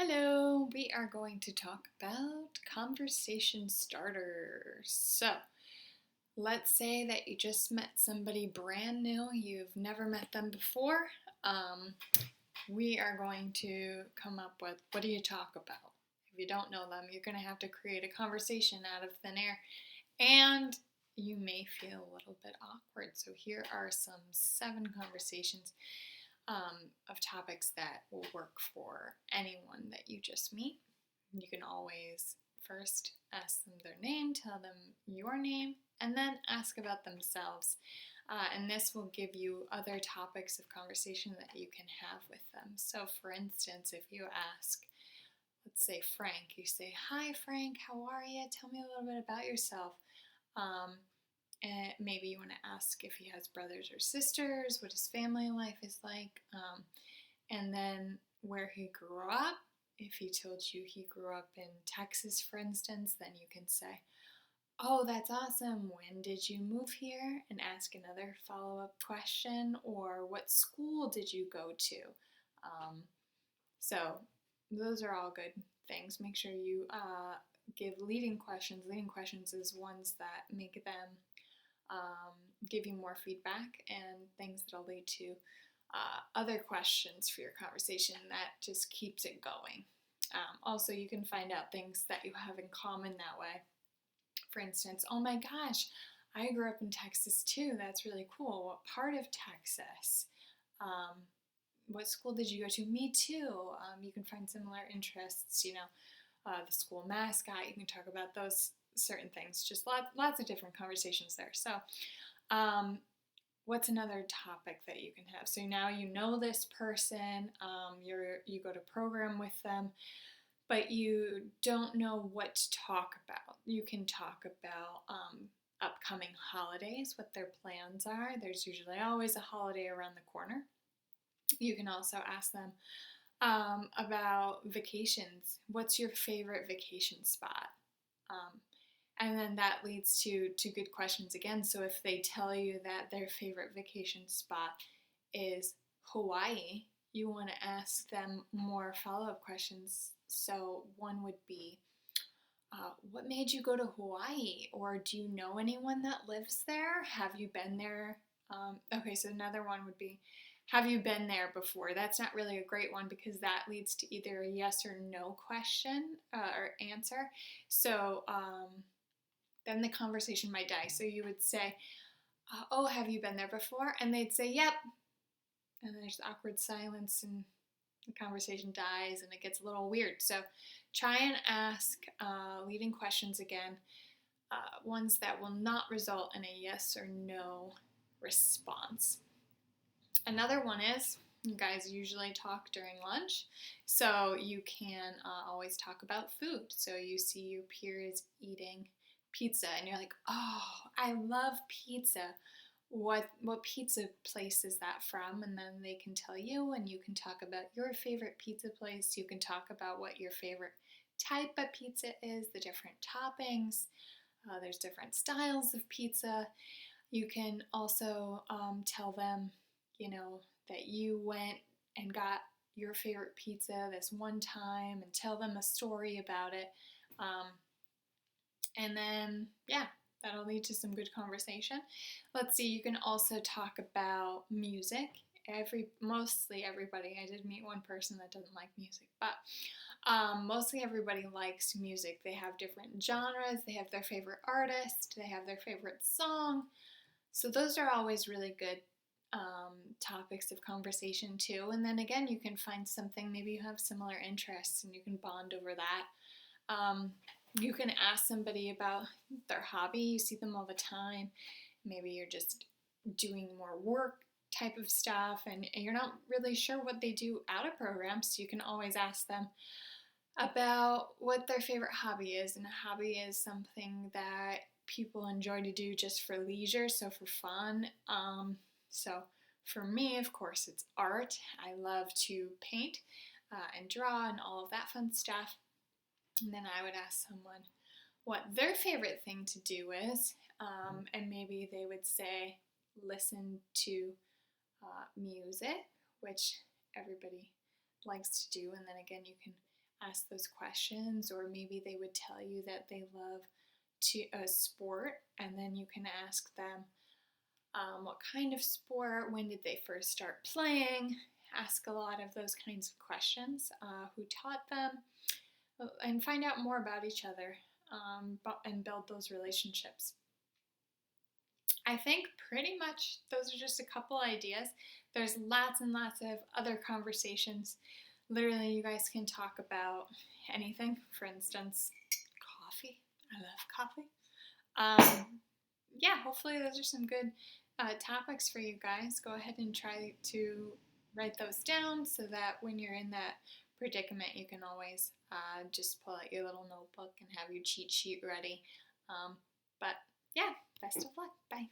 Hello, we are going to talk about conversation starters. So, let's say that you just met somebody brand new, you've never met them before. Um, we are going to come up with what do you talk about? If you don't know them, you're going to have to create a conversation out of thin air, and you may feel a little bit awkward. So, here are some 7 conversations of topics that will work for anyone that you just meet. You can always first ask them their name, tell them your name, and then ask about themselves. And this will give you other topics of conversation that you can have with them. So, for instance, if you ask, let's say Frank, you say, "Hi, Frank, how are you? Tell me a little bit about yourself." Um, and maybe you want to ask if he has brothers or sisters, what his family life is like, and then where he grew up. If he told you he grew up in Texas, for instance, then you can say, "Oh, that's awesome. When did you move here?" And ask another follow up question. Or, "What school did you go to?" Um, so, those are all good things. Make sure you give leading questions. Leading questions is ones that make them um, give you more feedback and things that'll lead to other questions for your conversation that just keeps it going. Also, you can find out things that you have in common that way. For instance, "Oh my gosh, I grew up in Texas too. That's really cool. What part of Texas? Um, what school did you go to?" "Me too." You can find similar interests, the school mascot. You can talk about those certain things. Just lots of different conversations there. So, what's another topic that you can have? So now you know this person, you go to program with them, but you don't know what to talk about. You can talk about upcoming holidays, what their plans are. There's usually always a holiday around the corner. You can also ask them about vacations. What's your favorite vacation spot? Um, and then that leads to good questions again. So if they tell you that their favorite vacation spot is Hawaii, you want to ask them more follow-up questions. So one would be, what made you go to Hawaii? Or, do you know anyone that lives there? Have you been there? Okay, so another one would be, have you been there before? That's not really a great one because that leads to either a yes or no question or answer. So then the conversation might die. So you would say, "Oh, have you been there before?" And they'd say, "Yep." And there's awkward silence and the conversation dies and it gets a little weird. So try and ask leading questions again, ones that will not result in a yes or no response. Another one is, you guys usually talk during lunch, so you can always talk about food. So you see your peers eating pizza and you're like, "Oh, I love pizza. What pizza place is that from?" And then they can tell you, and you can talk about your favorite pizza place. You can talk about what your favorite type of pizza is, the different toppings. There's different styles of pizza. You can also tell them, that you went and got your favorite pizza this one time and tell them a story about it. And then, yeah, that'll lead to some good conversation. Let's see, you can also talk about music. Mostly everybody, I did meet one person that doesn't like music, but mostly everybody likes music. They have different genres, they have their favorite artist, they have their favorite song. So those are always really good topics of conversation too. And then again, you can find something, maybe you have similar interests and you can bond over that. You can ask somebody about their hobby. You see them all the time. Maybe you're just doing more work type of stuff and you're not really sure what they do out of programs. So you can always ask them about what their favorite hobby is. And a hobby is something that people enjoy to do just for leisure, so for fun. So for me, of course, it's art. I love to paint and draw and all of that fun stuff. And then I would ask someone what their favorite thing to do is, and maybe they would say listen to music, which everybody likes to do. And then again, you can ask those questions, or maybe they would tell you that they love a sport, and then you can ask them what kind of sport, when did they first start playing, ask a lot of those kinds of questions, who taught them, and find out more about each other, and build those relationships. I think pretty much those are just a couple ideas. There's lots and lots of other conversations. Literally, you guys can talk about anything. For instance, coffee. I love coffee. Yeah, hopefully those are some good topics for you guys. Go ahead and try to write those down so that when you're in that predicament, you can always just pull out your little notebook and have your cheat sheet ready. But yeah, best of luck. Bye.